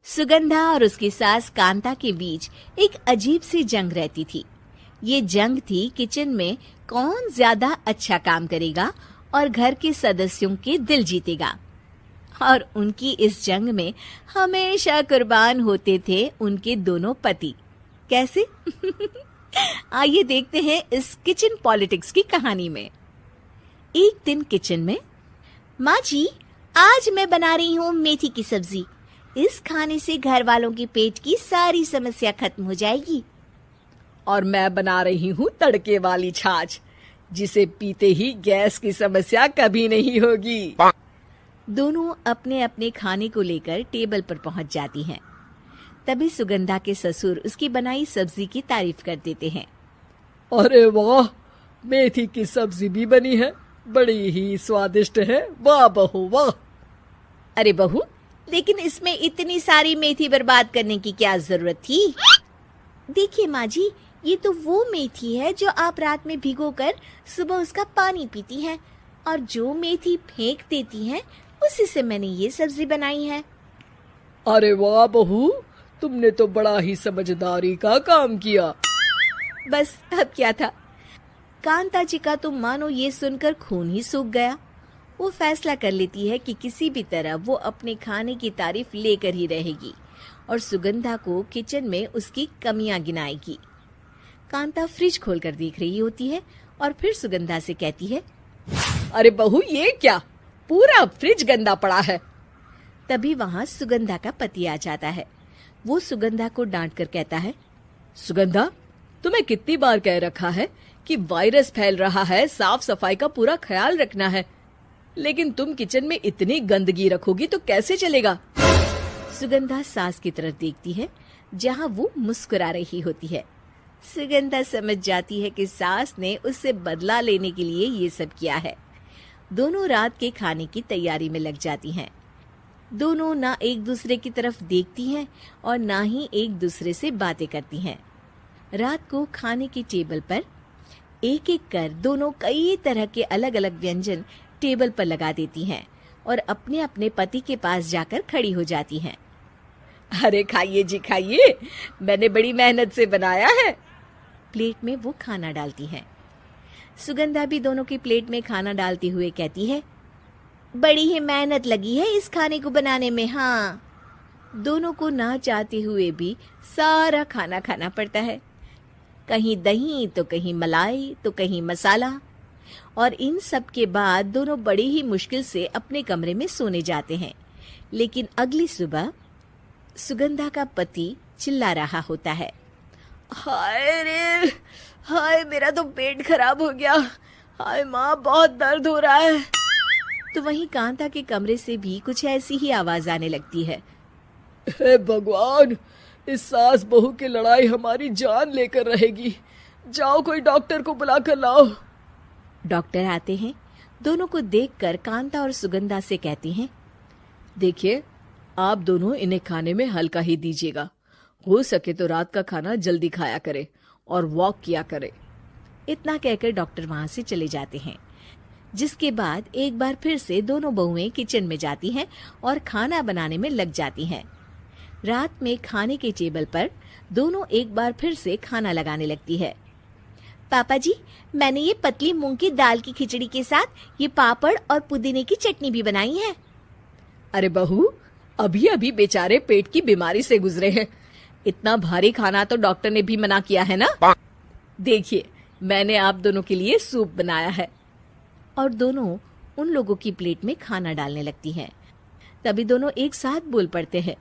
सुगंधा और उसकी सास कांता के बीच एक अजीब सी जंग रहती थी। ये जंग थी किचन में कौन ज्यादा अच्छा काम करेगा और घर के सदस्यों के दिल जीतेगा। और उनकी इस जंग में हमेशा कुर्बान होते थे उनके दोनों पति। कैसे? आइए देखते हैं इस किचन पॉलिटिक्स की कहानी में। एक दिन किचन में, माँ जी, आज मैं बना रही हूँ मेथी की सब्जी। इस खाने से घर वालों के पेट की सारी समस्या खत्म हो जाएगी। और मैं बना रही हूँ तड़के वाली छाछ, जिसे पीते ही गैस की समस्या कभी नहीं होगी। दोनों अपने अपने खाने को लेकर टेबल पर पहुंच जाती हैं। तभी सुगंधा के ससुर उसकी बनाई सब्जी की तारीफ कर देते हैं। अरे वाह, मेथी की सब्जी भी बनी है, बड़ी ही स्वादिष्ट है। वाह बहू वाह। अरे बहू, लेकिन इसमें इतनी सारी मेथी बर्बाद करने की क्या जरूरत थी? देखिए माँ जी, ये तो वो मेथी है जो आप रात में भिगोकर सुबह उसका पानी पीती हैं, और जो मेथी फेंक देती हैं उसी से मैंने ये सब्जी बनाई है। अरे वाह बहू, तुमने तो बड़ा ही समझदारी का काम किया। बस अब क्या था, कांता जी का तो मानो ये सुनकर खून ही सूख गया। वो फैसला कर लेती है कि किसी भी तरह वो अपने खाने की तारीफ लेकर ही रहेगी और सुगंधा को किचन में उसकी कमियां गिनाएगी। कांता फ्रिज खोलकर देख रही होती है और फिर सुगंधा से कहती है, अरे बहू, ये क्या, पूरा फ्रिज गंदा पड़ा है। तभी वहाँ सुगंधा का पति आ जाता है। वो सुगंधा को डांट कर कहता है, सुगंधा, तुम्हें कितनी बार कह रखा है कि वायरस फैल रहा है, साफ सफाई का पूरा ख्याल रखना है, लेकिन तुम किचन में इतनी गंदगी रखोगी तो कैसे चलेगा। सुगंधा सास की तरफ देखती है जहाँ वो मुस्कुरा रही होती है। सुगंधा समझ जाती है कि सास ने उससे बदला लेने के लिए ये सब किया है। दोनों रात के खाने की तैयारी में लग जाती हैं। दोनों ना एक दूसरे की तरफ देखती हैं और ना ही एक दूसरे से बातें करती हैं। रात को खाने की टेबल पर एक एक कर दोनों कई तरह के अलग अलग व्यंजन टेबल पर लगा देती हैं और अपने अपने पति के पास जाकर खड़ी हो जाती हैं। अरे खाइए जी खाइए, मैंने बड़ी मेहनत से बनाया है। प्लेट में वो खाना डालती हैं। सुगंधा भी दोनों की प्लेट में खाना डालते हुए कहती है, बड़ी ही मेहनत लगी है इस खाने को बनाने में। हाँ, दोनों को ना चाहते हुए भी सारा खाना खाना पड़ता है। कहीं दही तो कहीं मलाई तो कहीं मसाला। और इन सब के बाद दोनों बड़ी ही मुश्किल से अपने कमरे में सोने जाते हैं। लेकिन अगली सुबह सुगंधा का पति चिल्ला रहा होता है, हाय रे, हाय मेरा तो पेट खराब हो गया, हाय माँ बहुत दर्द हो रहा है। तो वहीं कांता के कमरे से भी कुछ ऐसी ही आवाज आने लगती है। हे भगवान, इस सास बहू की लड़ाई हमारी जान लेकर रहेगी। जाओ कोई डॉक्टर को बुला कर लाओ। डॉक्टर आते हैं। दोनों को देखकर कांता और सुगंधा से कहते हैं, देखिए, आप दोनों इन्हें खाने में हल्का ही दीजिएगा। हो सके तो रात का खाना जल्दी खाया करे और वॉक किया करे। इतना कहकर डॉक्टर वहां से चले जाते हैं। जिसके बाद एक बार फिर से दोनों बहुएं किचन में जाती हैं और खाना बनाने में लग जाती हैं। रात में खाने के टेबल पर दोनों एक बार फिर से खाना लगाने लगती है। पापा जी, मैंने ये पतली मूंग की दाल की खिचड़ी के साथ ये पापड़ और पुदीने की चटनी भी बनाई है। अरे बहू, अभी अभी बेचारे पेट की बीमारी से गुजरे हैं, इतना भारी खाना तो डॉक्टर ने भी मना किया है ना। देखिए, मैंने आप दोनों के लिए सूप बनाया है। और दोनों उन लोगों की प्लेट में खाना डालने लगती हैं। तभी दोनों एक साथ बोल पड़ते हैं,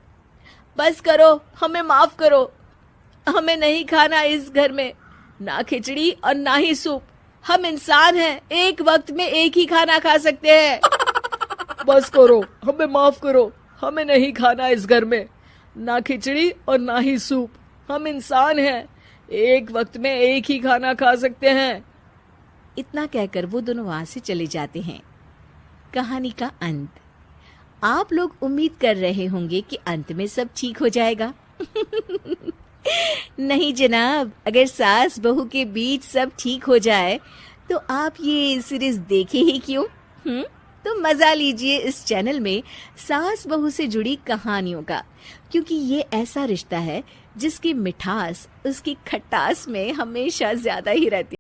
बस करो, हमें माफ करो, हमें नहीं खाना इस घर में ना खिचड़ी और ना ही सूप। हम इंसान हैं, एक वक्त में एक ही खाना खा सकते हैं। बस करो, हमें माफ करो, हमें नहीं खाना इस घर में ना खिचड़ी और ना ही सूप। हम इंसान हैं, एक वक्त में एक ही खाना खा सकते हैं। इतना कहकर वो दोनों वहां से चले जाते हैं। कहानी का अंत। आप लोग उम्मीद कर रहे होंगे कि अंत में सब ठीक हो जाएगा। नहीं जनाब, अगर सास बहू के बीच सब ठीक हो जाए तो आप ये सीरीज देखे ही क्यों? तो मजा लीजिए इस चैनल में सास बहू से जुड़ी कहानियों का, क्योंकि ये ऐसा रिश्ता है जिसकी मिठास उसकी खटास में हमेशा ज्यादा ही रहती है।